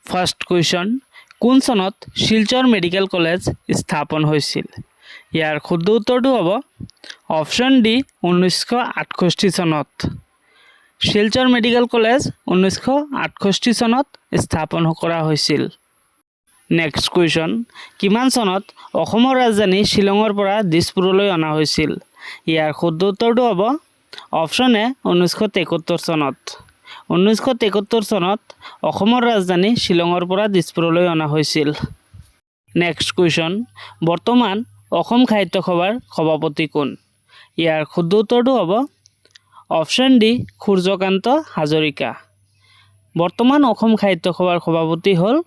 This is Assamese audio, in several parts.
ফাৰ্ষ্ট কুৱেশ্যন, কোন চনত শিলচৰ মেডিকেল কলেজ স্থাপন হৈছিল? ইয়াৰ শুদ্ধ উত্তৰটো হ'ব অপশ্যন ডি 1968 চনত। শিলচৰ মেডিকেল কলেজ 1968 চনত স্থাপন কৰা হৈছিল। নেক্সট কুৱেশ্যন, কিমান চনত অসমৰ ৰাজধানী শ্বিলঙৰ পৰা দিছপুৰলৈ অনা হৈছিল? ইয়াৰ শুদ্ধ উত্তৰটো হ'ব অপশ্যন এ 1973 চনত। 1973 চনত অসমৰ ৰাজধানী শ্বিলঙৰ পৰা দিছপুৰলৈ অনা হৈছিল। নেক্সট কুৱেশ্যন, বৰ্তমান অসম সাহিত্য সভাৰ সভাপতি কোন? ইয়াৰ শুদ্ধ উত্তৰটো হ'ব অপশ্যন ডি সূৰ্যকান্ত হাজৰিকা। বৰ্তমান অসম সাহিত্য সভাৰ সভাপতি হ'ল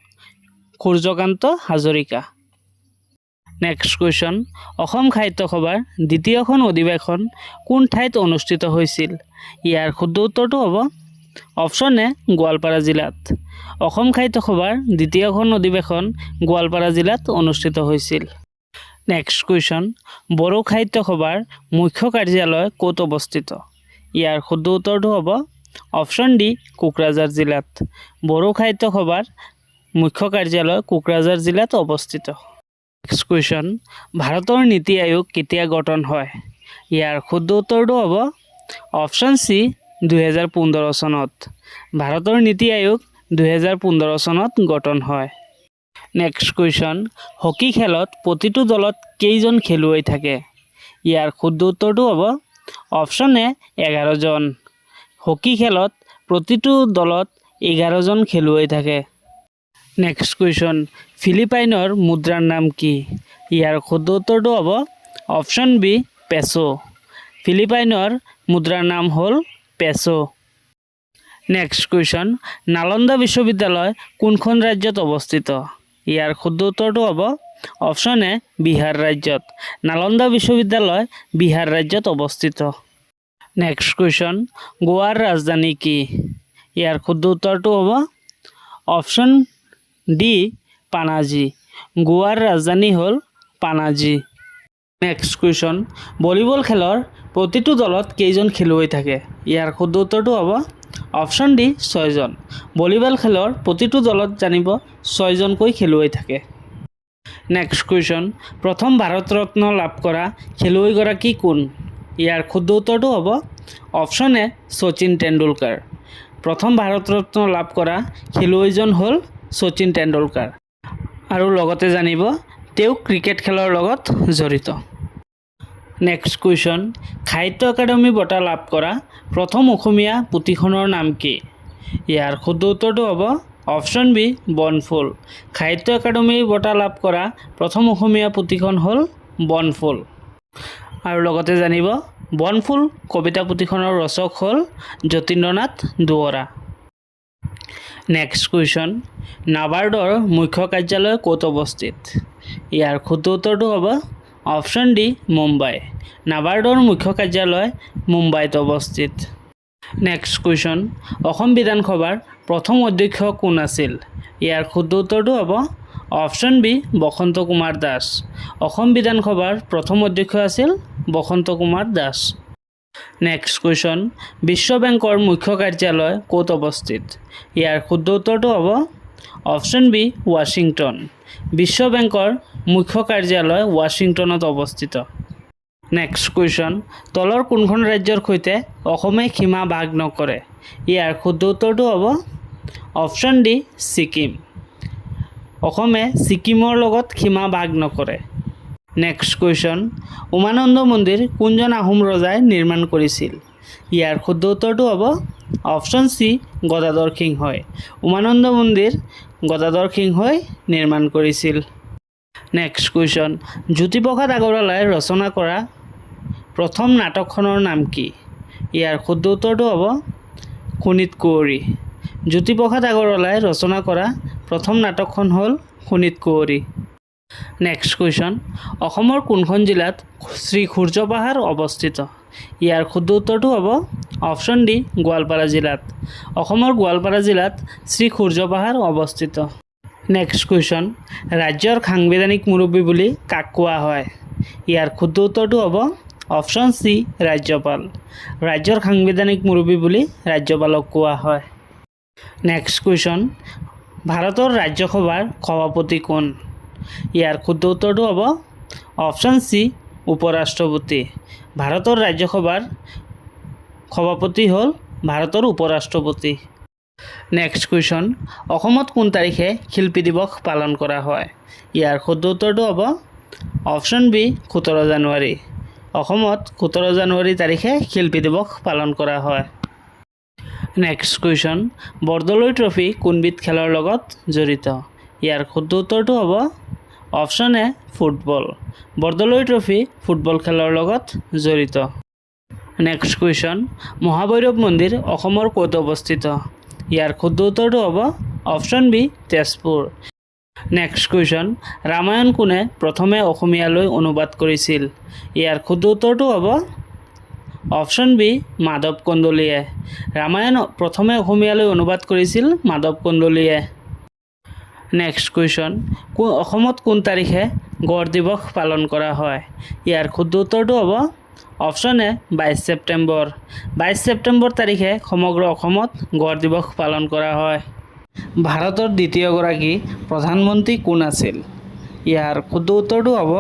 সূৰ্যকান্ত হাজৰিকা। নেক্সট কুৱেশ্যন, অসম সাহিত্য সভাৰ দ্বিতীয়খন অধিৱেশন কোন ঠাইত অনুষ্ঠিত হৈছিল? ইয়াৰ শুদ্ধ উত্তৰটো হ'ব অপশ্যন এ গোৱালপাৰা জিলাত। অসম সাহিত্য সভাৰ দ্বিতীয়খন অধিৱেশন গোৱালপাৰা জিলাত অনুষ্ঠিত হৈছিল। নেক্সট কুৱেশ্যন, বড়ো সাহিত্য সভাৰ মুখ্য কাৰ্যালয় ক'ত অৱস্থিত? ইয়াৰ শুদ্ধ উত্তৰটো হ'ব অপশ্যন ডি কোকৰাঝাৰ জিলাত। বড়ো সাহিত্য সভাৰ মুখ্য কাৰ্যালয় কোকৰাঝাৰ জিলাত অৱস্থিত। নেক্সট কুৱেশ্যন, ভাৰতৰ নীতি আয়োগ কেতিয়া গঠন হয়? ইয়াৰ শুদ্ধ উত্তৰটো হ'ব অপশ্যন চি 2015 চনত। ভাৰতৰ নীতি আয়োগ 2015 চনত গঠন হয়। নেক্সট কুৱেশ্যন, হকী খেলত প্ৰতিটো দলত কেইজন খেলুৱৈ থাকে? ইয়াৰ শুদ্ধ উত্তৰটো হ'ব অপশ্যন এ 11 জন। হকী খেলত প্ৰতিটো দলত 11 জন খেলুৱৈ থাকে। নেক্সট কুৱেশ্যন, ফিলিপাইনৰ মুদ্ৰাৰ নাম কি? ইয়াৰ শুদ্ধ উত্তৰটো হ'ব অপশ্যন বি পেছো। ফিলিপাইনৰ মুদ্ৰাৰ নাম হ'ল পেছো। নেক্সট কুৱেশ্যন, নালন্দা বিশ্ববিদ্যালয় কোনখন ৰাজ্যত অৱস্থিত? ইয়াৰ শুদ্ধ উত্তৰটো হ'ব অপশ্যন এ বিহাৰ ৰাজ্যত। নালন্দা বিশ্ববিদ্যালয় বিহাৰ ৰাজ্যত অৱস্থিত। নেক্সট কুৱেশ্যন, গোৱাৰ ৰাজধানী কি? ইয়াৰ শুদ্ধ উত্তৰটো হ'ব অপশ্যন ডি পানাজী। গোৱাৰ ৰাজধানী হ'ল পানাজী। নেক্সট কুৱেশ্যন, ভলীবল খেলৰ প্ৰতিটো দলত কেইজন খেলুৱৈ থাকে? ইয়াৰ শুদ্ধ উত্তৰটো হ'ব অপশ্যন ডি 6 জন। ভলীবল খেলৰ প্ৰতিটো দলত জানিব 6 জনকৈ খেলুৱৈ থাকে। নেক্সট কুৱেশ্যন, প্ৰথম ভাৰত ৰত্ন লাভ কৰা খেলুৱৈগৰাকী কোন? ইয়াৰ শুদ্ধ উত্তৰটো হ'ব অপশ্যন এ শচীন তেণ্ডুলকাৰ। প্ৰথম ভাৰত ৰত্ন লাভ কৰা খেলুৱৈজন হ'ল শচীন তেণ্ডুলকাৰ। আৰু লগতে জানিব তেওঁ ক্ৰিকেট খেলৰ লগত জড়িত। নেক্সট কুৱেশ্যন, সাহিত্য একাডেমী বঁটা লাভ কৰা প্ৰথম অসমীয়া পুথিখনৰ নাম কি? ইয়াৰ শুদ্ধ উত্তৰটো হ'ব অপশ্যন বি বনফুল। সাহিত্য একাডেমী বঁটা লাভ কৰা প্ৰথম অসমীয়া পুথিখন হ'ল বনফুল। আৰু লগতে জানিব বনফুল কবিতা পুথিখনৰ ৰচক হ'ল যতীন্দ্ৰনাথ দুৱৰা। নেক্সট কুৱেশ্যন, নাবাৰ্ডৰ মুখ্য কাৰ্যালয় ক'ত অৱস্থিত? ইয়াৰ শুদ্ধ উত্তৰটো হ'ব অপশ্যন ডি মুম্বাই। নাবাৰ্ডৰ মুখ্য কাৰ্যালয় মুম্বাইত অৱস্থিত। নেক্সট কুৱেশ্যন, অসম বিধানসভাৰ প্ৰথম অধ্যক্ষ কোন আছিল? ইয়াৰ শুদ্ধ উত্তৰটো হ'ব অপশ্যন বি বসন্ত কুমাৰ দাস। অসম বিধানসভাৰ প্ৰথম অধ্যক্ষ আছিল বসন্ত কুমাৰ দাস। নেক্সট কুৱেশ্যন, বিশ্ব বেংকৰ মুখ্য কাৰ্যালয় ক'ত অৱস্থিত? ইয়াৰ শুদ্ধ উত্তৰটো হ'ব অপশ্যন বি ৱাশ্বিংটন। বিশ্ব বেংকৰ মুখ্য কাৰ্যালয় ৱাশ্বিংটনত অৱস্থিত। নেক্সট কুৱেশ্যন, তলৰ কোনখন ৰাজ্যৰ সৈতে অসমে সীমা ভাগ নকৰে? ইয়াৰ শুদ্ধ উত্তৰটো হ'ব অপশ্যন ডি ছিকিম। অসমে ছিকিমৰ লগত সীমা ভাগ নকৰে। নেক্সট কুৱেশ্যন, উমানন্দ মন্দিৰ কোনজন আহোম ৰজাই নিৰ্মাণ কৰিছিল? ইয়াৰ শুদ্ধ উত্তৰটো হ'ব অপশ্যন চি গদাধৰ সিংহই। উমানন্দ মন্দিৰ গদাধৰ সিংহই নিৰ্মাণ কৰিছিল। নেক্সট কুৱেশ্যন, জ্যোতিপ্ৰসাদ আগৰৱালাই ৰচনা কৰা প্ৰথম নাটকখনৰ নাম কি? ইয়াৰ শুদ্ধ উত্তৰটো হ'ব শোণিত কুঁৱৰী। জ্যোতিপ্ৰসাদ আগৰৱালাই ৰচনা কৰা প্ৰথম নাটকখন হ'ল শোণিত কুঁৱৰী। নেক্সট কুৱেশ্যন, অসমৰ কোনখন জিলাত শ্ৰী সূৰ্য পাহাৰ অৱস্থিত? ইয়াৰ শুদ্ধ উত্তৰটো হ'ব অপশ্যন ডি গোৱালপাৰা জিলাত। অসমৰ গোৱালপাৰা জিলাত শ্ৰী সূৰ্য পাহাৰ অৱস্থিত। নেক্সট কুৱেশ্যন, ৰাজ্যৰ সাংবিধানিক মুৰব্বী বুলি কাক কোৱা হয়? ইয়াৰ শুদ্ধ উত্তৰটো হ'ব অপশ্যন চি ৰাজ্যপাল। ৰাজ্যৰ সাংবিধানিক মুৰব্বী বুলি ৰাজ্যপালক কোৱা হয়। নেক্সট কুৱেশ্যন, ভাৰতৰ ৰাজ্যসভাৰ সভাপতি কোন? ইয়াৰ শুদ্ধ উত্তৰটো হ'ব অপশ্যন চি উপৰাষ্ট্ৰপতি। ভাৰতৰ ৰাজ্যসভাৰ সভাপতি হ'ল ভাৰতৰ উপৰাষ্ট্ৰপতি। নেক্সট কুৱেশ্যন, অসমত কোন তাৰিখে শিল্পী দিৱস পালন কৰা হয়? ইয়াৰ শুদ্ধ উত্তৰটো হ'ব অপশ্যন বি 17 জানুৱাৰী। অসমত 17 জানুৱাৰী তাৰিখে শিল্পী দিৱস পালন কৰা হয়। নেক্সট কুৱেশ্যন, বৰদলৈ ট্ৰফী কোনবিধ খেলৰ লগত জড়িত? ইয়াৰ শুদ্ধ উত্তৰটো হ'ব option A football. Bordoloi trophy football খেলৰ লগত জড়িত। নেক্সট কুৱেশ্যন, মহাভৈৰৱ মন্দিৰ অসমৰ ক'ত অৱস্থিত? ইয়াৰ শুদ্ধ উত্তৰটো হ'ব option B Tezpur. Next question, Ramayana কোনে প্ৰথমে অসমীয়ালৈ অনুবাদ কৰিছিল? ইয়াৰ শুদ্ধ উত্তৰটো হ'ব অপশ্যন বি মাধৱ কন্দলীয়ে। ৰামায়ণ প্ৰথমে অসমীয়ালৈ অনুবাদ কৰিছিল মাধৱ কন্দলীয়ে। নেক্সট কুৱেশ্যন, অসমত কোন তাৰিখে গড় দিৱস পালন কৰা হয়? ইয়াৰ শুদ্ধ উত্তৰটো হ'ব অপশ্যন এ 22 ছেপ্টেম্বৰ। 22 ছেপ্টেম্বৰ তাৰিখে সমগ্ৰ অসমত গড় দিৱস পালন কৰা হয়। ভাৰতৰ দ্বিতীয়গৰাকী প্ৰধানমন্ত্ৰী কোন আছিল? ইয়াৰ শুদ্ধ উত্তৰটো হ'ব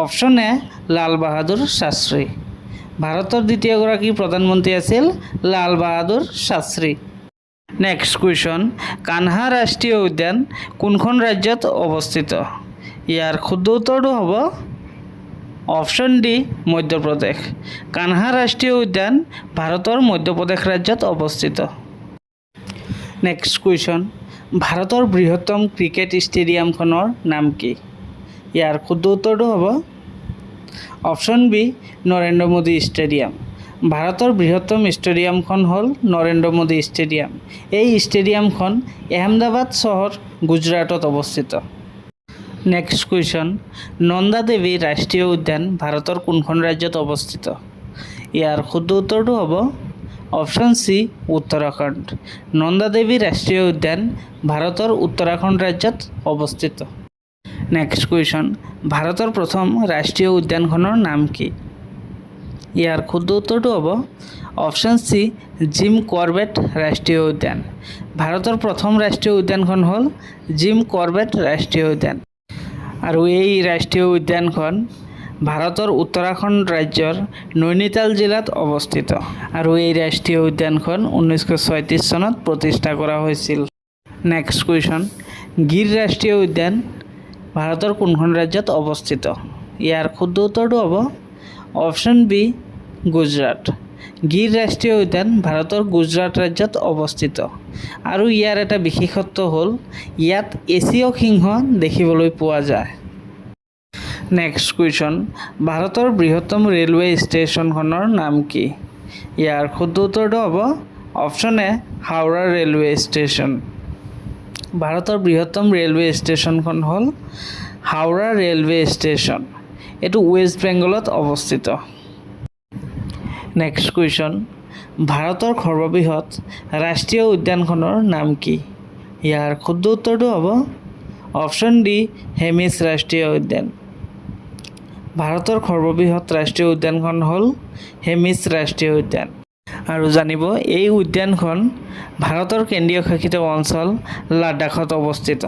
অপশ্যন এ লাল বাহাদুৰ শাস্ত্ৰী। ভাৰতৰ দ্বিতীয়গৰাকী প্ৰধানমন্ত্ৰী আছিল লাল বাহাদুৰ শাস্ত্ৰী। নেক্সট কুৱেশ্যন, কানহা ৰাষ্ট্ৰীয় উদ্যান কোনখন ৰাজ্যত অৱস্থিত? ইয়াৰ শুদ্ধ উত্তৰটো হ'ব অপশ্যন ডি মধ্যপ্ৰদেশ। কানহা ৰাষ্ট্ৰীয় উদ্যান ভাৰতৰ মধ্যপ্ৰদেশ ৰাজ্যত অৱস্থিত। নেক্সট কুৱেশ্যন, ভাৰতৰ বৃহত্তম ক্ৰিকেট ষ্টেডিয়ামখনৰ নাম কি? ইয়াৰ শুদ্ধ উত্তৰটো হ'ব option B Narendra Modi stadium. ভাৰতৰ বৃহত্তম ষ্টেডিয়ামখন হ'ল নৰেন্দ্ৰ মোদী ষ্টেডিয়াম। এই ষ্টেডিয়ামখন আহমেদাবাদ চহৰ গুজৰাটত অৱস্থিত। নেক্সট কুৱেশ্যন, নন্দা দেৱী ৰাষ্ট্ৰীয় উদ্যান ভাৰতৰ কোনখন ৰাজ্যত অৱস্থিত? ইয়াৰ শুদ্ধ উত্তৰটো হ'ব অপশ্যন চি উত্তৰাখণ্ড। নন্দা দেৱী ৰাষ্ট্ৰীয় উদ্যান ভাৰতৰ উত্তৰাখণ্ড ৰাজ্যত অৱস্থিত। নেক্সট কুৱেশ্যন, ভাৰতৰ প্ৰথম ৰাষ্ট্ৰীয় উদ্যানখনৰ নাম কি? ইয়াৰ শুদ্ধ উত্তৰটো হ'ব অপশ্যন চি জিম কৰবেট ৰাষ্ট্ৰীয় উদ্যান। ভাৰতৰ প্ৰথম ৰাষ্ট্ৰীয় উদ্যানখন হ'ল জিম কৰবেট ৰাষ্ট্ৰীয় উদ্যান। আৰু এই ৰাষ্ট্ৰীয় উদ্যানখন ভাৰতৰ উত্তৰাখণ্ড ৰাজ্যৰ নৈনিতাল জিলাত অৱস্থিত। আৰু এই ৰাষ্ট্ৰীয় উদ্যানখন 1936 চনত প্ৰতিষ্ঠা কৰা হৈছিল। নেক্সট কুৱেশ্যন, গিৰ ৰাষ্ট্ৰীয় উদ্যান ভাৰতৰ কোনখন ৰাজ্যত অৱস্থিত? ইয়াৰ শুদ্ধ উত্তৰটো হ'ব অপশ্যন বি গুজৰাট। গিৰ ৰাষ্ট্ৰীয় উদ্যান ভাৰতৰ গুজৰাট ৰাজ্যত অৱস্থিত। আৰু ইয়াৰ এটা বিশেষত্ব হ'ল ইয়াত এছীয় সিংহ দেখিবলৈ পোৱা যায়। নেক্সট কুৱেশ্যন, ভাৰতৰ বৃহত্তম ৰেলৱে ষ্টেচনখনৰ নাম কি? ইয়াৰ শুদ্ধ উত্তৰটো হ'ব option A Howrah railway station. ভাৰতৰ বৃহত্তম ৰেলৱে ষ্টেচনখন হ'ল হাওৰা ৰেলৱে ষ্টেচন। এইটো ৱেষ্ট বেংগলত অৱস্থিত। নেক্সট কুৱেশ্যন, ভাৰতৰ সৰ্ববৃহৎ ৰাষ্ট্ৰীয় উদ্যানখনৰ নাম কি? ইয়াৰ শুদ্ধ উত্তৰটো হ'ব অপশ্যন ডি হেমিছ ৰাষ্ট্ৰীয় উদ্যান। ভাৰতৰ সৰ্ববৃহৎ ৰাষ্ট্ৰীয় উদ্যানখন হ'ল হেমিছ ৰাষ্ট্ৰীয় উদ্যান। আৰু জানিব এই উদ্যানখন ভাৰতৰ কেন্দ্ৰীয় শাসিত অঞ্চল লাডাখত অৱস্থিত।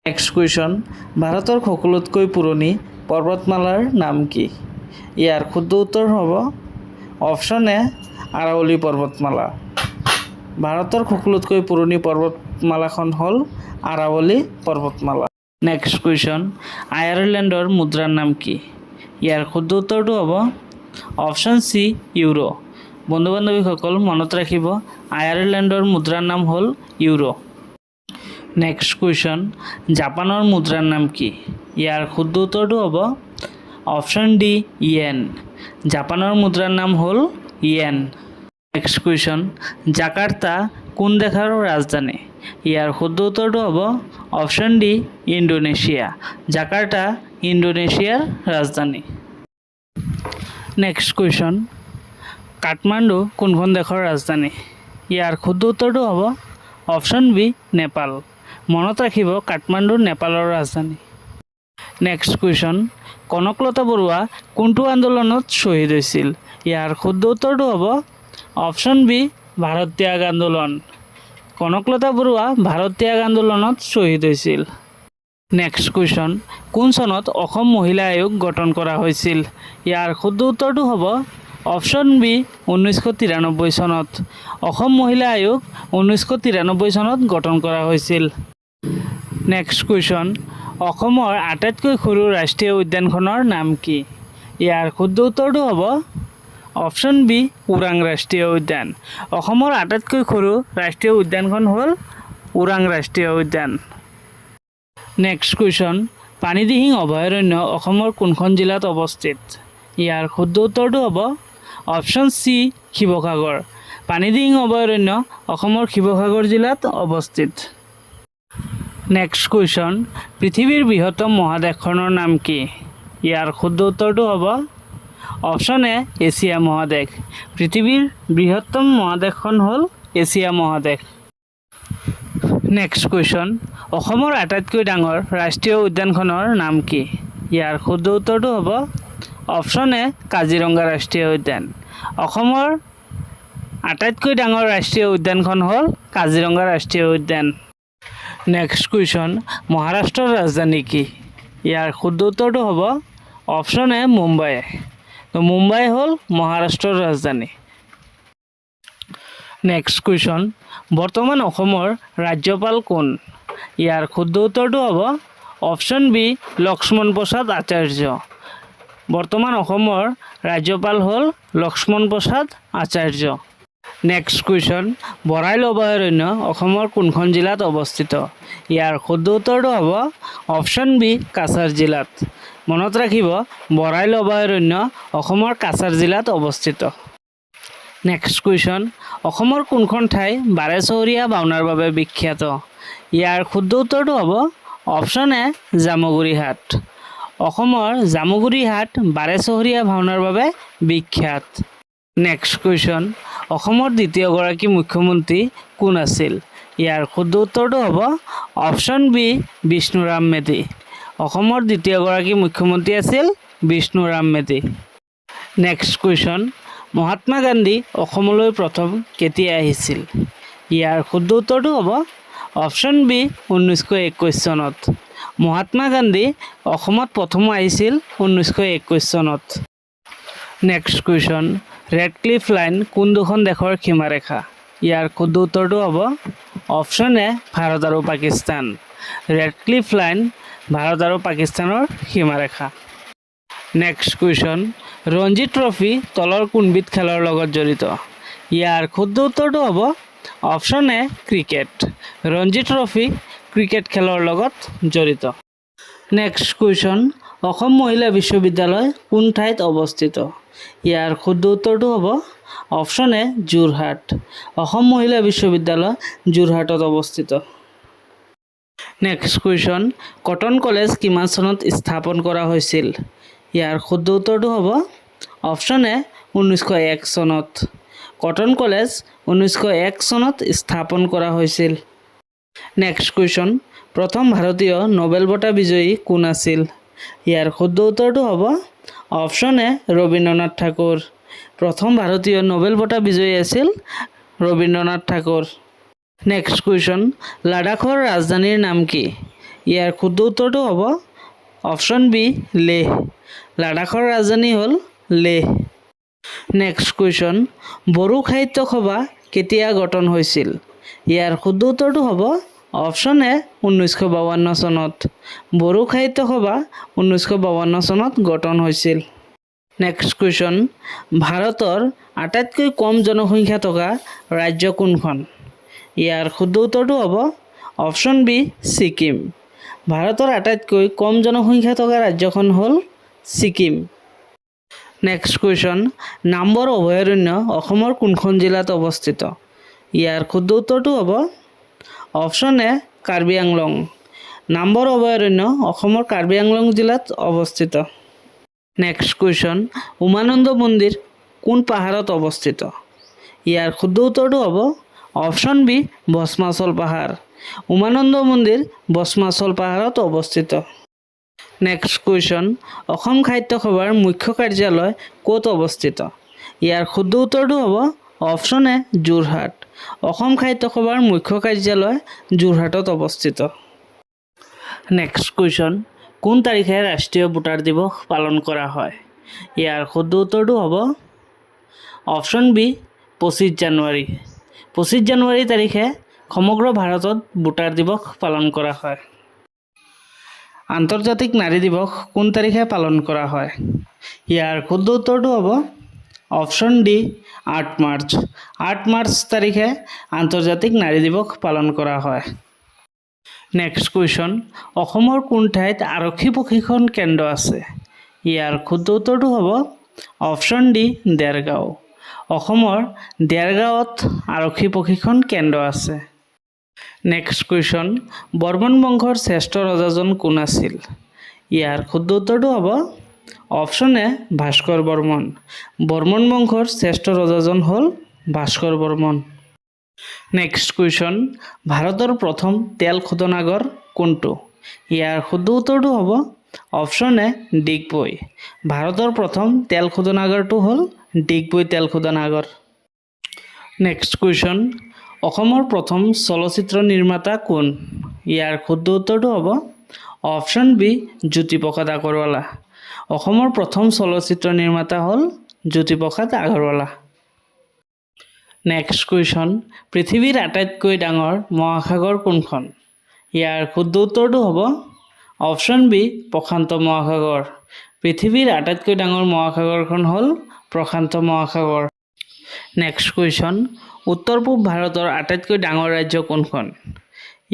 নেক্সট কুৱেশ্যন, ভাৰতৰ সকলোতকৈ পুৰণি পৰ্বতমালাৰ নাম কি? ইয়াৰ শুদ্ধ উত্তৰ হ'ব অপশ্যন এ আৰাৱলী পৰ্বতমালা। ভাৰতৰ সকলোতকৈ পুৰণি পৰ্বতমালাখন হ'ল আৰাৱলী পৰ্বতমালা। নেক্সট কুৱেশ্যন, আয়াৰলেণ্ডৰ মুদ্ৰাৰ নাম কি? ইয়াৰ শুদ্ধ উত্তৰটো হ'ব অপশ্যন চি ইউৰো। বন্ধু বান্ধৱীসকল মনত ৰাখিব আয়াৰলেণ্ডৰ মুদ্ৰাৰ নাম হ'ল ইউৰো। নেক্সট কুৱেশ্যন, জাপানৰ মুদ্ৰাৰ নাম কি? ইয়াৰ শুদ্ধ উত্তৰটো হ'ব অপশ্যন ডি ইয়েন। জাপানৰ মুদ্ৰাৰ নাম হ'ল ইয়েন। নেক্সট কুৱেশ্যন, জাকাৰ্টা কোন দেশৰ ৰাজধানী? ইয়াৰ শুদ্ধ উত্তৰটো হ'ব অপশ্যন ডি ইণ্ডোনেছিয়া। জাকাৰ্টা ইণ্ডোনেছিয়াৰ ৰাজধানী। নেক্সট কুৱেশ্যন, কাঠমাণ্ডু কোনখন দেশৰ ৰাজধানী? ইয়াৰ শুদ্ধ উত্তৰটো হ'ব অপশ্যন বি নেপাল। মনত ৰাখিব কাঠমাণ্ডু নেপালৰ ৰাজধানী। নেক্সট কুৱেশ্যন, কনকলতা বৰুৱা কোনটো আন্দোলনত শ্বহীদ হৈছিল? ইয়াৰ শুদ্ধ উত্তৰটো হ'ব অপশ্যন বি ভাৰত ত্যাগ আন্দোলন। কনকলতা বৰুৱা ভাৰত ত্যাগ আন্দোলনত শ্বহীদ হৈছিল। নেক্সট কুৱেশ্যন, কোন চনত অসম মহিলা আয়োগ গঠন কৰা হৈছিল? ইয়াৰ শুদ্ধ উত্তৰটো হ'ব অপশ্যন বি 1993 চনত। অসম মহিলা আয়োগ 1993 চনত গঠন কৰা হৈছিল। নেক্সট কুৱেশ্যন, অসমৰ আটাইতকৈ সৰু ৰাষ্ট্ৰীয় উদ্যানখনৰ নাম কি? ইয়াৰ শুদ্ধ উত্তৰটো হ'ব অপশ্যন বি ওৰাং ৰাষ্ট্ৰীয় উদ্যান। অসমৰ আটাইতকৈ সৰু ৰাষ্ট্ৰীয় উদ্যানখন হ'ল ওৰাং ৰাষ্ট্ৰীয় উদ্যান। নেক্সট কুৱেশ্যন, পানীদিহিং অভয়াৰণ্য অসমৰ কোনখন জিলাত অৱস্থিত? ইয়াৰ শুদ্ধ উত্তৰটো হ'ব অপশ্যন চি শিৱসাগৰ। পানীদিহিং অভয়াৰণ্য অসমৰ শিৱসাগৰ জিলাত অৱস্থিত। নেক্সট কুৱেশ্যন, পৃথিৱীৰ বৃহত্তম মহাদেশখনৰ নাম কি? ইয়াৰ শুদ্ধ উত্তৰটো হ'ব অপশ্যন এ এছিয়া মহাদেশ। পৃথিৱীৰ বৃহত্তম মহাদেশখন হ'ল এছিয়া মহাদেশ। নেক্সট কুৱেশ্যন, অসমৰ আটাইতকৈ ডাঙৰ ৰাষ্ট্ৰীয় উদ্যানখনৰ নাম কি? ইয়াৰ শুদ্ধ উত্তৰটো হ'ব অপশ্যন এ কাজিৰঙা ৰাষ্ট্ৰীয় উদ্যান। অসমৰ আটাইতকৈ ডাঙৰ ৰাষ্ট্ৰীয় উদ্যানখন হ'ল কাজিৰঙা ৰাষ্ট্ৰীয় উদ্যান। নেক্সট কুৱেশ্যন, মহাৰাষ্ট্ৰৰ ৰাজধানী কি? ইয়াৰ শুদ্ধ উত্তৰটো হ'ব অপশ্যন এ মুম্বাই। তো মুম্বাই হ'ল মহাৰাষ্ট্ৰৰ ৰাজধানী। নেক্সট কুৱেশ্যন, বৰ্তমান অসমৰ ৰাজ্যপাল কোন? ইয়াৰ শুদ্ধ উত্তৰটো হ'ব অপশ্যন বি লক্ষ্মণ প্ৰসাদ আচাৰ্য। বৰ্তমান অসমৰ ৰাজ্যপাল হ'ল লক্ষ্মণ প্ৰসাদ আচাৰ্য। নেক্সট কুৱেশ্যন, বৰাইল অভয়াৰণ্য অসমৰ কোনখন জিলাত অৱস্থিত? ইয়াৰ শুদ্ধ উত্তৰটো হ'ব অপশ্যন বি কাছাৰ জিলাত। মনত ৰাখিব, বৰাইল অভয়াৰণ্য অসমৰ কাছাৰ জিলাত অৱস্থিত। নেক্সট কুৱেশ্যন, অসমৰ কোনখন ঠাই বাৰেচহৰীয়া ভাওনাৰ বাবে বিখ্যাত? ইয়াৰ শুদ্ধ উত্তৰটো হ'ব অপশ্যন এ জামুগুৰি হাট। অসমৰ জামুগুৰি হাট বাৰেচহৰীয়া ভাওনাৰ বাবে বিখ্যাত। নেক্সট কুৱেশ্যন, অসমৰ দ্বিতীয়গৰাকী মুখ্যমন্ত্ৰী কোন আছিল? ইয়াৰ শুদ্ধ উত্তৰটো হ'ব অপশ্যন বি বিষ্ণুৰাম মেধি। অসমৰ দ্বিতীয়গৰাকী মুখ্যমন্ত্ৰী আছিল বিষ্ণুৰাম মেধি। নেক্সট কুৱেশ্যন, মহাত্মা গান্ধী অসমলৈ প্ৰথম কেতিয়া আহিছিল? ইয়াৰ শুদ্ধ উত্তৰটো হ'ব অপশ্যন বি 1921 চনত। মহাত্মা গান্ধী অসমত প্ৰথম আহিছিল 1921 চনত। Next question, red cliff line কোন দুখন দেশৰ সীমাৰেখা? ইয়াৰ শুদ্ধ উত্তৰটো হ'ব অপশ্যন এ ভাৰত আৰু Pakistan. Red cliff line Bharat আৰু পাকিস্তানৰ সীমাৰেখা। নেক্সট কুৱেশ্যন, ৰঞ্জী ট্ৰফি তলৰ কোনবিধ খেলৰ লগত জড়িত? ইয়াৰ শুদ্ধ উত্তৰটো হ'ব option A cricket. Ranji trophy cricket খেলৰ লগত জড়িত। নেক্সট কুৱেশ্যন, অসম মহিলা বিশ্ববিদ্যালয় কোন ঠাইত অৱস্থিত? ইয়াৰ শুদ্ধ উত্তৰটো হ'ব অপশ্যন এ যোৰহাট। অসম মহিলা বিশ্ববিদ্যালয় যোৰহাটত অৱস্থিত। নেক্সট কুৱেশ্যন, কটন কলেজ কিমান চনত স্থাপন কৰা হৈছিল? ইয়াৰ শুদ্ধ উত্তৰটো হ'ব অপশ্যন এ 1901 চনত। কটন কলেজ 1901 চনত স্থাপন কৰা হৈছিল। নেক্সট কুৱেশ্যন, প্ৰথম ভাৰতীয় নোবেল বঁটা বিজয়ী কোন আছিল? ইয়াৰ শুদ্ধ উত্তৰটো হ'ব অপশ্যন এ ৰবীন্দ্ৰনাথ ঠাকুৰ। প্ৰথম ভাৰতীয় নোবেল বঁটা বিজয়ী আছিল ৰবীন্দ্ৰনাথ ঠাকুৰ। নেক্সট কুৱেশ্যন, লাডাখৰ ৰাজধানীৰ নাম কি? ইয়াৰ শুদ্ধ উত্তৰটো হ'ব অপশ্যন বি লেহ। লাডাখৰ ৰাজধানী হ'ল লেহ। নেক্সট কুৱেশ্যন, বড়ো সাহিত্য সভা কেতিয়া গঠন হৈছিল? ইয়াৰ শুদ্ধ উত্তৰটো হ'ব অপশ্যন এ 1952 চনত। বড়ো সাহিত্য সভা 1952 চনত গঠন হৈছিল। নেক্সট কুৱেশ্যন, ভাৰতৰ আটাইতকৈ কম জনসংখ্যা থকা ৰাজ্য কোনখন? ইয়াৰ শুদ্ধ উত্তৰটো হ'ব অপশ্যন বি ছিকিম। ভাৰতৰ আটাইতকৈ কম জনসংখ্যা থকা ৰাজ্যখন হ'ল ছিকিম। নেক্সট কুৱেশ্যন, নামবৰ অভয়াৰণ্য অসমৰ কোনখন জিলাত অৱস্থিত? ইয়াৰ শুদ্ধ উত্তৰটো হ'ব অপশ্যন এ কাৰ্বি আংলং। নামবৰ অভয়াৰণ্য অসমৰ কাৰ্বি আংলং জিলাত অৱস্থিত। নেক্সট কুৱেশ্যন, উমানন্দ মন্দিৰ কোন পাহাৰত অৱস্থিত? ইয়াৰ শুদ্ধ উত্তৰটো হ'ব অপশ্যন বি ভস্মাচল পাহাৰ। উমানন্দ মন্দিৰ ভস্মাচল পাহাৰত অৱস্থিত। নেক্সট কুৱেশ্যন, অসম সাহিত্য সভাৰ মুখ্য কাৰ্যালয় ক'ত অৱস্থিত? ইয়াৰ শুদ্ধ উত্তৰটো হ'ব অপশ্যন এ যোৰহাট। অসম সাহিত্য সভাৰ মুখ্য কাৰ্যালয় যোৰহাটত অৱস্থিত। নেক্সট কুৱেশ্যন, কোন তাৰিখে ৰাষ্ট্ৰীয় ভোটাৰ দিৱস পালন কৰা হয়? ইয়াৰ শুদ্ধ উত্তৰটো হ'ব অপশ্যন বি 25 জানুৱাৰী। 25 জানুৱাৰী তাৰিখে সমগ্ৰ ভাৰতত ভোটাৰ দিৱস পালন কৰা হয়। আন্তৰ্জাতিক নাৰী দিৱস কোন তাৰিখে পালন কৰা হয়? ইয়াৰ শুদ্ধ উত্তৰটো হ'ব অপশ্যন ডি 8 মাৰ্চ। 8 মাৰ্চ তাৰিখে আন্তৰ্জাতিক নাৰী দিৱস পালন কৰা হয়। নেক্সট কুৱেশ্যন, অসমৰ কোন ঠাইত আৰক্ষী প্ৰশিক্ষণ কেন্দ্ৰ আছে? ইয়াৰ শুদ্ধ উত্তৰটো হ'ব অপশ্যন ডি দেৰগাঁও। অসমৰ দেৰগাঁৱত আৰক্ষী প্ৰশিক্ষণ কেন্দ্ৰ আছে। নেক্সট কুৱেশ্যন, বৰ্মন বংশৰ শ্ৰেষ্ঠ ৰজাজন কোন আছিল? ইয়াৰ শুদ্ধ উত্তৰটো হ'ব অপশ্যন এ ভাস্কৰ বৰ্মন। বৰ্মন বংশৰ শ্ৰেষ্ঠ ৰজাজন হ'ল ভাস্কৰ বৰ্মন। নেক্সট কুৱেশ্যন, ভাৰতৰ প্ৰথম তেল শোধনাগাৰ কোনটো? ইয়াৰ শুদ্ধ উত্তৰটো হ'ব অপশ্যন এ ডিগবৈ। ভাৰতৰ প্ৰথম তেল শোধনাগাৰটো হ'ল ডিগবৈ তেল শোধনাগাৰ। নেক্সট কুৱেশ্যন, অসমৰ প্ৰথম চলচ্চিত্ৰ নিৰ্মাতা কোন? ইয়াৰ শুদ্ধ উত্তৰটো হ'ব অপশ্যন বি জ্যোতিপ্ৰসাদ আগৰৱালা। অসমৰ প্ৰথম চলচ্চিত্ৰ নিৰ্মাতা হ'ল জ্যোতিপ্ৰসাদ আগৰৱালা। নেক্সট কুৱেশ্যন, পৃথিৱীৰ আটাইতকৈ ডাঙৰ মহাসাগৰ কোনখন? ইয়াৰ শুদ্ধ উত্তৰটো হ'ব অপশ্যন বি প্ৰশান্ত মহাসাগৰ। পৃথিৱীৰ আটাইতকৈ ডাঙৰ মহাসাগৰখন হ'ল প্ৰশান্ত মহাসাগৰ। নেক্সট কুৱেশ্যন, উত্তৰ পূব ভাৰতৰ আটাইতকৈ ডাঙৰ ৰাজ্য কোনখন?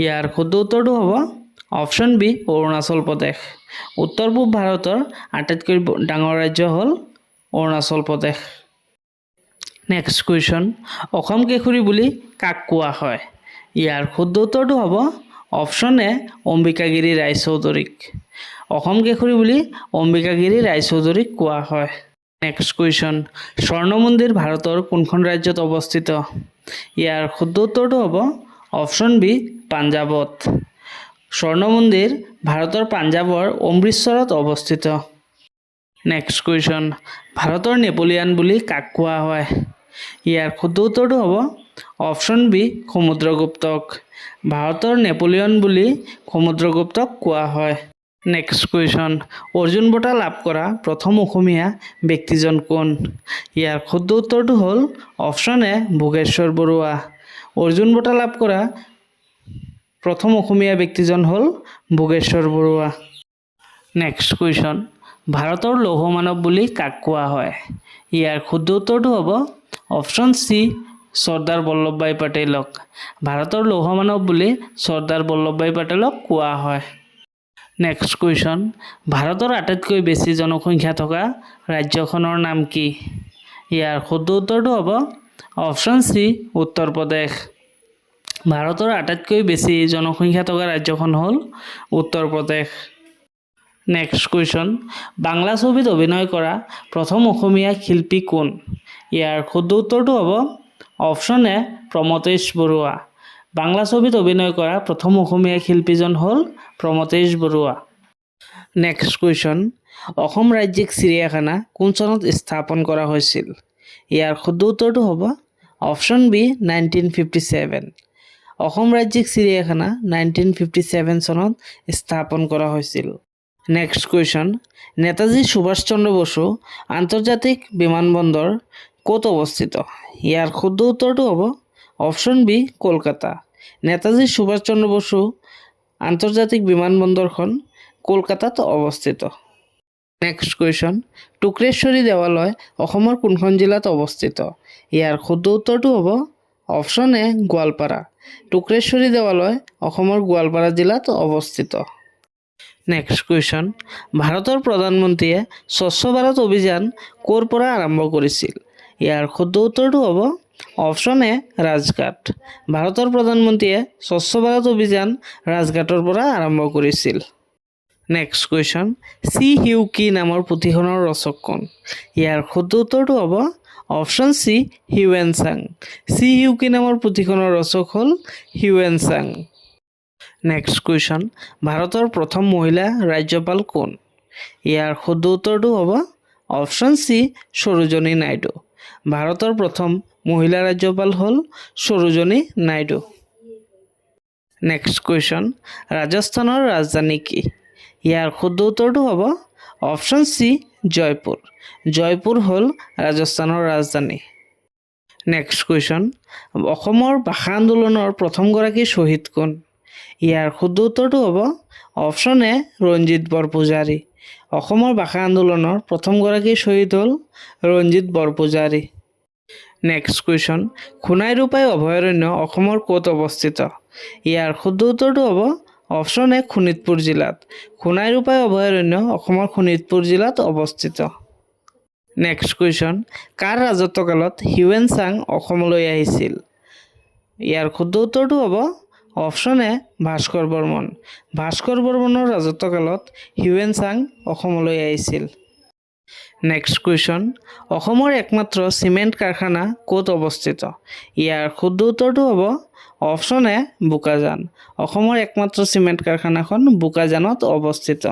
ইয়াৰ শুদ্ধ উত্তৰটো হ'ব অপশ্যন বি অৰুণাচল প্ৰদেশ। উত্তৰ পূব ভাৰতৰ আটাইতকৈ ডাঙৰ ৰাজ্য হ'ল অৰুণাচল প্ৰদেশ। নেক্সট কুৱেশ্যন, অসম কেশৰী বুলি কাক কোৱা হয়? ইয়াৰ শুদ্ধ উত্তৰটো হ'ব অপশ্যন এ অম্বিকাগিৰি ৰায়চৌধুৰীক। অসম কেশৰী বুলি অম্বিকাগিৰি ৰায়চৌধুৰীক কোৱা হয়। নেক্সট কুৱেশ্যন, স্বৰ্ণ মন্দিৰ ভাৰতৰ কোনখন ৰাজ্যত অৱস্থিত? ইয়াৰ শুদ্ধ উত্তৰটো হ'ব অপশ্যন বি পাঞ্জাৱত। স্বৰ্ণ মন্দিৰ ভাৰতৰ পাঞ্জাৱৰ অমৃতসৰত অৱস্থিত। নেক্সট কুৱেশ্যন, ভাৰতৰ নেপোলিয়ন বুলি কাক কোৱা হয়? ইয়াৰ শুদ্ধ উত্তৰটো হ'ব অপশ্যন বি সমুদ্ৰগুপ্তক। ভাৰতৰ নেপোলিয়ন বুলি সমুদ্ৰগুপ্তক কোৱা হয়। নেক্সট কুৱেশ্যন, অৰ্জুন বঁটা লাভ কৰা প্ৰথম অসমীয়া ব্যক্তিজন কোন? ইয়াৰ শুদ্ধ উত্তৰটো হ'ল অপশ্যন এ ভোগেশ্বৰ বৰুৱা। অৰ্জুন বঁটা লাভ কৰা প্ৰথম অসমীয়া ব্যক্তিজন হ'ল ভোগেশ্বৰ বৰুৱা। নেক্সট কুৱেশ্যন, ভাৰতৰ লৌহ মানৱ বুলি কাক কোৱা হয়? ইয়াৰ শুদ্ধ উত্তৰটো হ'ব অপশ্যন চি চৰ্দাৰ বল্লভভাই পেটেলক। ভাৰতৰ লৌহ মানৱ বুলি চৰ্দাৰ বল্লভভাই পেটেলক কোৱা হয়। নেক্সট কুৱেশ্যন, ভাৰতৰ আটাইতকৈ বেছি জনসংখ্যা থকা ৰাজ্যখনৰ নাম কি? ইয়াৰ শুদ্ধ উত্তৰটো হ'ব অপশ্যন চি উত্তৰ প্ৰদেশ। ভাৰতৰ আটাইতকৈ বেছি জনসংখ্যা থকা ৰাজ্যখন হ'ল উত্তৰ প্ৰদেশ। নেক্সট কুৱেশ্যন, বাংলা ছবিত অভিনয় কৰা প্ৰথম অসমীয়া শিল্পী কোন? ইয়াৰ শুদ্ধ উত্তৰটো হ'ব অপশ্যন এ প্ৰমথেশ বৰুৱা। বাংলা ছবিত অভিনয় কৰা প্ৰথম অসমীয়া শিল্পীজন হ'ল প্ৰমথেশ বৰুৱা। নেক্সট কুৱেশ্যন, অসম ৰাজ্যিক চিৰিয়াখানা কোন চনত স্থাপন কৰা হৈছিল? ইয়াৰ শুদ্ধ উত্তৰটো হ'ব অপশ্যন বি 1957। অসম ৰাজ্যিক চিৰিয়াখানা 1957 চনত স্থাপন কৰা হৈছিল। নেক্সট কুৱেশ্যন, নেতাজী সুভাষ চন্দ্ৰ বসু আন্তৰ্জাতিক বিমানবন্দৰ ক'ত অৱস্থিত? ইয়াৰ শুদ্ধ উত্তৰটো হ'ব অপশ্যন বি কলকাতা। নেতাজী সুভাষ চন্দ্ৰ বসু আন্তৰ্জাতিক বিমানবন্দৰখন কলকাতাত অৱস্থিত। নেক্সট কুৱেশ্যন, টুক্ৰেশ্বৰী দেৱালয় অসমৰ কোনখন জিলাত অৱস্থিত? ইয়াৰ শুদ্ধ উত্তৰটো হ'ব অপশ্যন এ গোৱালপাৰা। টুক্ৰেশ্বৰী দেৱালয় অসমৰ গোৱালপাৰা জিলাত অৱস্থিত। নেক্সট কুৱেশ্যন, ভাৰতৰ প্ৰধানমন্ত্ৰীয়ে স্বচ্ছ ভাৰত অভিযান ক'ৰ পৰা আৰম্ভ কৰিছিল? ইয়াৰ শুদ্ধ উত্তৰটো হ'ব অপশ্যন এ ৰাজঘাট। ভাৰতৰ প্ৰধানমন্ত্ৰীয়ে স্বচ্ছ ভাৰত অভিযান ৰাজঘাটৰ পৰা আৰম্ভ কৰিছিল। Next question, C Yu Ki নামৰ পুথিখনৰ ৰচক কোন? ইয়াৰ শুদ্ধ উত্তৰটো হ'ব option C Hiuen Tsang. Si Yu Ki নামৰ পুথিখনৰ ৰচক হ'ল হিউৱেন চাং। নেক্সট কুৱেশ্যন, ভাৰতৰ প্ৰথম মহিলা ৰাজ্যপাল কোন? ইয়াৰ শুদ্ধ উত্তৰটো হ'ব অপশ্যন চি সৰোজিনী নাইডু। ভাৰতৰ প্ৰথম মহিলা ৰাজ্যপাল হ'ল সৰোজিনী নাইডু। নেক্সট কুৱেশ্যন, ৰাজস্থানৰ ৰাজধানী কি? ইয়াৰ শুদ্ধ উত্তৰটো হ'ব অপশ্যন চি জয়পুৰ। জয়পুৰ হ'ল ৰাজস্থানৰ ৰাজধানী। নেক্সট কুৱেশ্যন, অসমৰ ভাষা আন্দোলনৰ প্ৰথমগৰাকী শ্বহীদ কোন? ইয়াৰ শুদ্ধ উত্তৰটো হ'ব অপশ্যন এ ৰঞ্জিত বৰপূজাৰী। অসমৰ ভাষা আন্দোলনৰ প্ৰথমগৰাকী শ্বহীদ হ'ল ৰঞ্জিত বৰপূজাৰী। নেক্সট কুৱেশ্যন, সোণাই ৰূপাই অভয়াৰণ্য অসমৰ ক'ত অৱস্থিত? ইয়াৰ শুদ্ধ উত্তৰটো হ'ব অপশ্যন এ শোণিতপুৰ জিলাত। সোণাই ৰূপাই অভয়াৰণ্য অসমৰ শোণিতপুৰ জিলাত অৱস্থিত। নেক্সট কুৱেশ্যন, কাৰ ৰাজত্বকালত হিউৱেন চাং অসমলৈ আহিছিল? ইয়াৰ শুদ্ধ উত্তৰটো হ'ব অপশ্যন এ ভাস্কৰ বৰ্মন। ভাস্কৰ বৰ্মনৰ ৰাজত্বকালত হিউৱেন চাং অসমলৈ আহিছিল। নেক্সট কুৱেশ্যন, অসমৰ একমাত্ৰ চিমেণ্ট কাৰখানা ক'ত অৱস্থিত? ইয়াৰ শুদ্ধ উত্তৰটো হ'ব অপশ্যন এ বোকাজান। অসমৰ একমাত্ৰ চিমেণ্ট কাৰখানাখন বোকাজানত অৱস্থিত।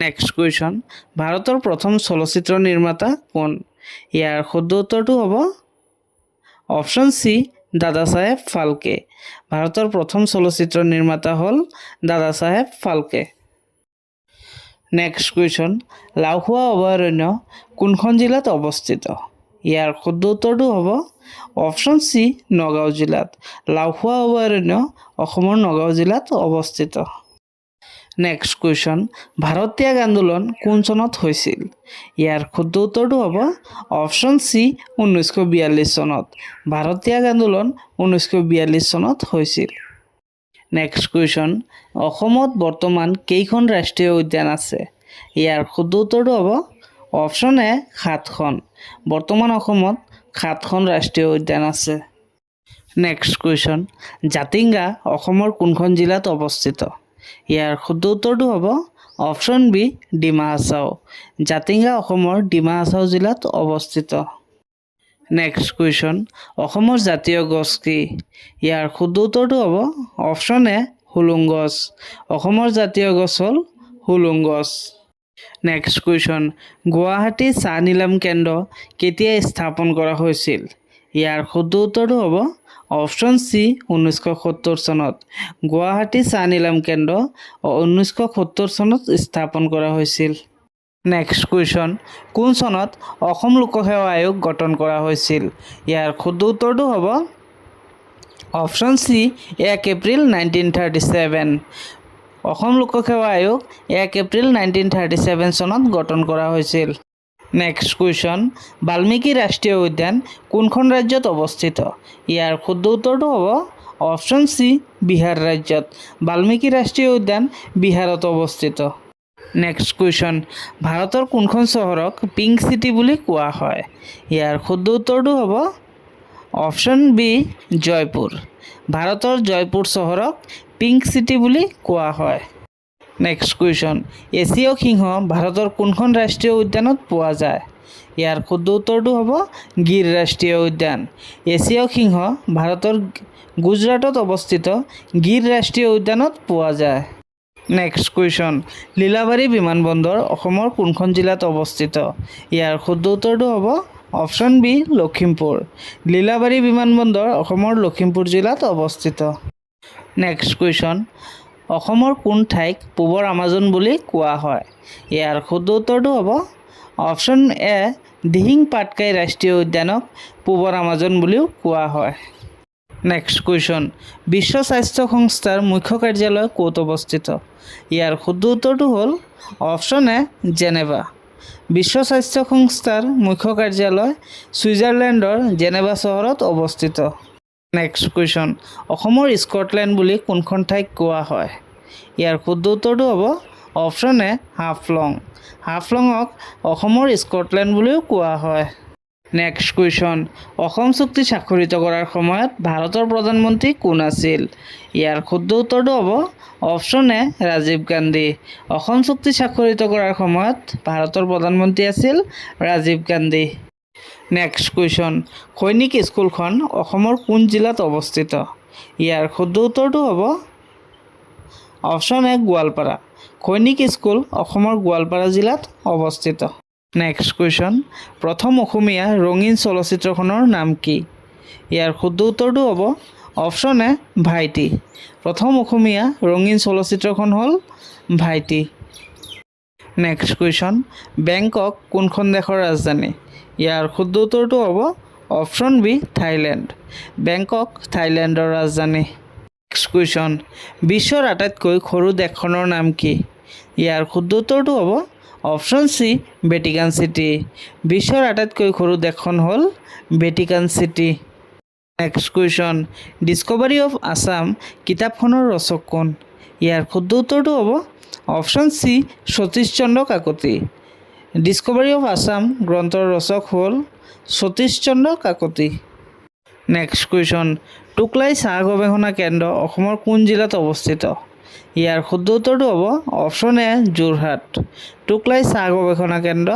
নেক্সট কুৱেশ্যন, ভাৰতৰ প্ৰথম চলচ্চিত্ৰ নিৰ্মাতা কোন? ইয়াৰ শুদ্ধ উত্তৰটো হ'ব অপশ্যন চি দাদা চাহেব ফাল্কে। ভাৰতৰ প্ৰথম চলচ্চিত্ৰ নিৰ্মাতা হ'ল দাদা চাহেব ফাল্কে। নেক্সট কুৱেশ্যন, লাওখোৱা অভয়াৰণ্য কোনখন জিলাত অৱস্থিত? ইয়াৰ শুদ্ধ উত্তৰটো হ'ব অপশ্যন চি নগাঁও জিলাত। লাওখোৱা অভয়াৰণ্য অসমৰ নগাঁও জিলাত অৱস্থিত। নেক্সট কুৱেশ্যন, ভাৰত ত্যাগ আন্দোলন কোন চনত হৈছিল? ইয়াৰ শুদ্ধ উত্তৰটো হ'ব অপশ্যন চি 1942 চনত। ভাৰত ত্যাগ আন্দোলন 1942 চনত হৈছিল। নেক্সট কুৱেশ্যন, অসমত বৰ্তমান কেইখন ৰাষ্ট্ৰীয় উদ্যান আছে? ইয়াৰ শুদ্ধ উত্তৰটো হ'ব অপশ্যন এ 7খন। বৰ্তমান অসমত 7খন ৰাষ্ট্ৰীয় উদ্যান আছে। নেক্সট কুৱেশ্যন, জাতিংগা অসমৰ কোনখন জিলাত অৱস্থিত? ইয়াৰ শুদ্ধ উত্তৰটো হ'ব অপশ্যন বি ডিমা হাছাও। জাতিংগা অসমৰ ডিমা হাছাও জিলাত অৱস্থিত। নেক্সট কুৱেশ্যন, অসমৰ জাতীয় গছ কি? ইয়াৰ শুদ্ধ উত্তৰটো হ'ব অপশ্যন এ হুলুং গছ। অসমৰ জাতীয় গছ হ'ল হুলুং গছ। নেক্সট কুৱেশ্যন, গুৱাহাটী চাহ নিলাম কেন্দ্ৰ কেতিয়া স্থাপন কৰা হৈছিল? ইয়াৰ শুদ্ধ উত্তৰটো হ'ব অপশ্যন চি 1970 চনত। গুৱাহাটী চাহ নিলাম কেন্দ্ৰ 1970 চনত স্থাপন কৰা হৈছিল। নেক্সট কুৱেশ্যন, কোন চনত অসম লোকসেৱা আয়োগ গঠন কৰা হৈছিল? ইয়াৰ শুদ্ধ উত্তৰটো হ'ব অপশ্যন চি 1 এপ্ৰিল 1937। অসম লোকসেৱা আয়োগ 1 এপ্ৰিল 1937 চনত গঠন কৰা হৈছিল। নেক্সট কুৱেশ্যন, বাল্মীকি ৰাষ্ট্ৰীয় উদ্যান কোনখন ৰাজ্যত অৱস্থিত? ইয়াৰ শুদ্ধ উত্তৰটো হ'ব অপশ্যন চি বিহাৰ ৰাজ্যত। বাল্মীকি ৰাষ্ট্ৰীয় উদ্যান বিহাৰত অৱস্থিত। নেক্সট কুৱেশ্যন, ভাৰতৰ কোনখন চহৰক পিংক চিটি বুলি কোৱা হয়? ইয়াৰ শুদ্ধ উত্তৰটো হ'ব অপশ্যন বি জয়পুৰ। ভাৰতৰ জয়পুৰ চহৰক পিংক চিটি বুলি কোৱা হয়। নেক্সট কুৱেশ্যন, এছীয় সিংহ ভাৰতৰ কোনখন ৰাষ্ট্ৰীয় উদ্যানত পোৱা যায়? ইয়াৰ শুদ্ধ উত্তৰটো হ'ব গিৰ ৰাষ্ট্ৰীয় উদ্যান। এছীয় সিংহ ভাৰতৰ গুজৰাটত অৱস্থিত গিৰ ৰাষ্ট্ৰীয় উদ্যানত পোৱা যায়। নেক্সট কুৱেশ্যন, লীলাবাৰী বিমানবন্দৰ অসমৰ কোনখন জিলাত অৱস্থিত? ইয়াৰ শুদ্ধ উত্তৰটো হ'ব অপশ্যন বি লখিমপুৰ। লীলাবাৰী বিমানবন্দৰ অসমৰ লখিমপুৰ জিলাত অৱস্থিত। নেক্সট কুৱেশ্যন, অসমৰ কোন ঠাইক পূবৰ আমাজন বুলি কোৱা হয়? ইয়াৰ শুদ্ধ উত্তৰটো হ'ব অপশ্যন এ দিহিং পাটকাই ৰাষ্ট্ৰীয় উদ্যানক পূবৰ আমাজন বুলিও কোৱা হয়। নেক্সট কুৱেশ্যন, বিশ্ব স্বাস্থ্য সংস্থাৰ মুখ্য কাৰ্যালয় ক'ত অৱস্থিত? ইয়াৰ শুদ্ধ উত্তৰটো হ'ল অপশ্যন এ জেনেভা। বিশ্ব স্বাস্থ্য সংস্থাৰ মুখ্য কাৰ্যালয় ছুইজাৰলেণ্ডৰ জেনেভা চহৰত অৱস্থিত। নেক্সট কুৱেশ্যন, অসমৰ স্কটলেণ্ড বুলি কোনখন ঠাইক কোৱা হয়? ইয়াৰ শুদ্ধ উত্তৰটো হ'ব অপশ্যন এ হাফলং। হাফলঙক অসমৰ স্কটলেণ্ড বুলিও কোৱা হয়। নেক্সট কুৱেশ্যন, অসম চুক্তি স্বাক্ষৰিত কৰাৰ সময়ত ভাৰতৰ প্ৰধানমন্ত্ৰী কোন আছিল? ইয়াৰ শুদ্ধ উত্তৰটো হ'ব অপশ্যন এ ৰাজীৱ গান্ধী। অসম চুক্তি স্বাক্ষৰিত কৰাৰ সময়ত ভাৰতৰ প্ৰধানমন্ত্ৰী আছিল ৰাজীৱ গান্ধী। নেক্সট কুৱেশ্যন, সৈনিক স্কুলখন অসমৰ কোন জিলাত অৱস্থিত? ইয়াৰ শুদ্ধ উত্তৰটো হ'ব অপশ্যন এ গোৱালপাৰা। সৈনিক স্কুল অসমৰ গোৱালপাৰা জিলাত অৱস্থিত। নেক্সট কুৱেশ্যন প্ৰথম অসমীয়া ৰঙীন চলচ্চিত্ৰখনৰ নাম কি ইয়াৰ শুদ্ধ উত্তৰটো হ'ব অপশ্যন এ ভাইটি প্ৰথম অসমীয়া ৰঙীন চলচ্চিত্ৰখন হ'ল ভাইটি নেক্সট কুৱেশ্যন বেংকক কোনখন দেশৰ ৰাজধানী ইয়াৰ শুদ্ধ উত্তৰটো হ'ব অপশ্যন বি থাইলেণ্ড বেংকক থাইলেণ্ডৰ ৰাজধানী নেক্সট কুৱেশ্যন বিশ্বৰ আটাইতকৈ সৰু দেশখনৰ নাম কি ইয়াৰ শুদ্ধ উত্তৰটো হ'ব অপশ্যন চি ভেটিকান চিটি বিশ্বৰ আটাইতকৈ সৰু দেশখন হ'ল Vatican city next question discovery of Assam কিতাপখনৰ ৰচক কোন ইয়াৰ শুদ্ধ উত্তৰটো হ'ব option C Satish Chandra Kakati discovery of Assam গ্ৰন্থৰ ৰচক হ'ল সতীশ চন্দ্ৰ কাকতি নেক্সট কুৱেশ্যন টুকলাই চাহ গৱেষণা কেন্দ্ৰ অসমৰ কোন জিলাত অৱস্থিত ইয়াৰ শুদ্ধ উত্তৰটো হ'ব অপশ্যন এ যোৰহাট টুকলাই চাহ গৱেষণা কেন্দ্ৰ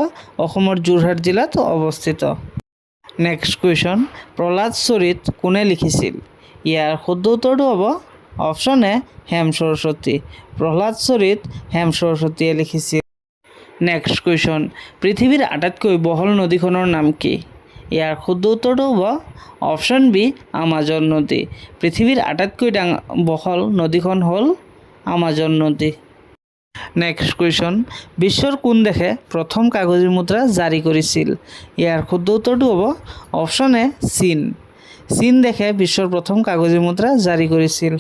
অসমৰ যোৰহাট জিলাত অৱস্থিত নেক্সট কুৱেশ্যন প্ৰহ্লাদ চৰিত কোনে লিখিছিল ইয়াৰ শুদ্ধ উত্তৰটো হ'ব অপশ্যন এ হেম সৰস্বতী প্ৰহ্লাদ চৰিত হেম সৰস্বতীয়ে লিখিছিল নেক্সট কুৱেশ্যন পৃথিৱীৰ আটাইতকৈ বহল নদীখনৰ নাম কি ইয়াৰ শুদ্ধ উত্তৰটো হ'ব অপশ্যন বি আমাজন নদী পৃথিৱীৰ আটাইতকৈ বহল নদীখন হ'ল আমাজন নদী নেক্সট কুৱেশ্যন বিশ্বৰ কোন দেশে প্ৰথম কাগজী মুদ্ৰা জাৰি কৰিছিল ইয়াৰ শুদ্ধ উত্তৰটো হ'ব অপশ্যন এ চীন চীন দেশে বিশ্বৰ প্ৰথম কাগজী মুদ্ৰা জাৰি কৰিছিল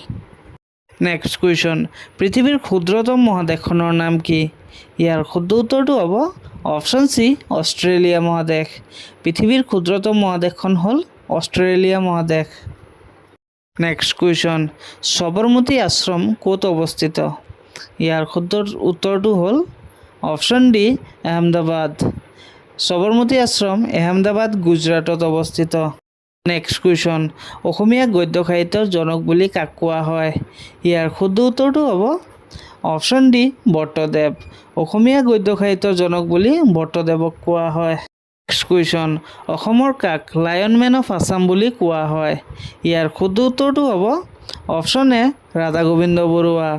নেক্সট কুৱেশ্যন পৃথিৱীৰ ক্ষুদ্ৰতম মহাদেশখনৰ নাম কি ইয়াৰ শুদ্ধ উত্তৰটো হ'ব অপশ্যন চি অষ্ট্ৰেলিয়া মহাদেশ পৃথিৱীৰ ক্ষুদ্ৰতম মহাদেশখন হ'ল অষ্ট্ৰেলিয়া মহাদেশ নেক্সট কুৱেশ্যন সবৰমতী আশ্ৰম ক'ত অৱস্থিত ইয়াৰ শুদ্ধ উত্তৰটো হ'ল অপশ্যন ডি আহমেদাবাদ সবৰমতী আশ্ৰম আহমেদাবাদ গুজৰাটত অৱস্থিত নেক্সট কুৱেশ্যন অসমীয়া গদ্য সাহিত্যৰ জনক বুলি কাক কোৱা হয় ইয়াৰ শুদ্ধ উত্তৰটো হ'ব অপশ্যন ডি বৰ্তদেৱ অসমীয়া গদ্য সাহিত্যৰ জনক বুলি বৰ্তদেৱক কোৱা হয় নেক্সট কুৱেশ্যন অসমৰ কাক লায়ন মেন অফ আছাম বুলি কোৱা হয় ইয়াৰ শুদ্ধ উত্তৰটো হ'ব অপশ্যন এ ৰাধা গোবিন্দ বৰুৱা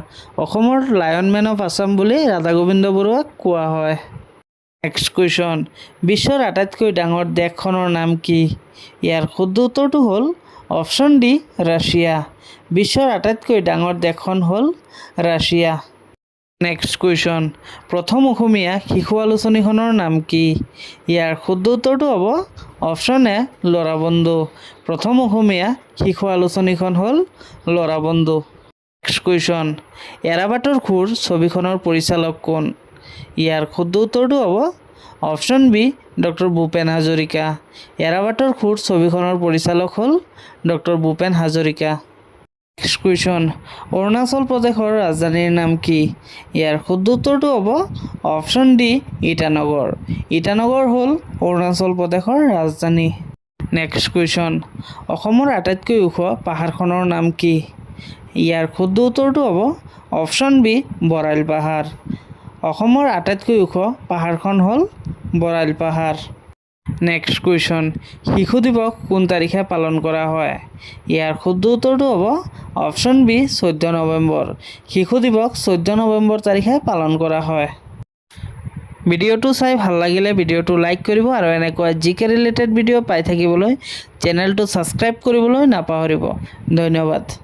অসমৰ লায়ন মেন অফ আছাম বুলি ৰাধা গোবিন্দ বৰুৱাক কোৱা হয় নেক্সট কুৱেশ্যন বিশ্বৰ আটাইতকৈ ডাঙৰ দেশখনৰ নাম কি ইয়াৰ শুদ্ধ উত্তৰটো হ'ল অপশ্যন ডি ৰাছিয়া বিশ্বৰ আটাইতকৈ ডাঙৰ দেশখন হ'ল ৰাছিয়া নেক্সট কুৱেশ্যন প্ৰথম অসমীয়া শিশু আলোচনীখনৰ নাম কি ইয়াৰ শুদ্ধ উত্তৰটো হ'ব অপশ্যন এ ল'ৰা বন্ধু প্ৰথম অসমীয়া শিশু আলোচনীখন হ'ল ল'ৰা বন্ধু নেক্সট কুৱেশ্যন এৰাবাটৰ খুৰ ছবিখনৰ পৰিচালক কোন ইয়াৰ শুদ্ধ উত্তৰটো হ'ব option B doctor Bhupen Hazarika এৰাবাটৰ খুৰ ছবিখনৰ পৰিচালক হ'ল doctor Bhupen Hazarika next question Arunachal প্ৰদেশৰ ৰাজধানীৰ নাম কি ইয়াৰ শুদ্ধ উত্তৰটো হ'ব অপশ্যন ডি ইটানগৰ ইটানগৰ হ'ল অৰুণাচল প্ৰদেশৰ ৰাজধানী নেক্সট কুৱেশ্যন অসমৰ আটাইতকৈ ওখ পাহাৰখনৰ নাম কি ইয়াৰ শুদ্ধ উত্তৰটো হ'ব অপশ্যন বি বৰাইল পাহাৰ অসমৰ আটাইতকৈ ওখ পাহাৰখন হ'ল বৰাইল পাহাৰ নেক্সট কুৱেশ্যন শিশু দিৱস কোন তাৰিখে পালন কৰা হয় ইয়াৰ শুদ্ধ উত্তৰটো হ'ব অপশ্যন বি 14 নৱেম্বৰ শিশু দিৱস 14 নৱেম্বৰ তাৰিখে পালন কৰা হয় ভিডিঅ'টো চাই ভাল লাগিলে ভিডিঅ'টো লাইক কৰিব আৰু এনেকুৱা জিকে ৰিলেটেড ভিডিঅ' পাই থাকিবলৈ চেনেলটো ছাবস্ক্ৰাইব কৰিবলৈ নাপাহৰিব ধন্যবাদ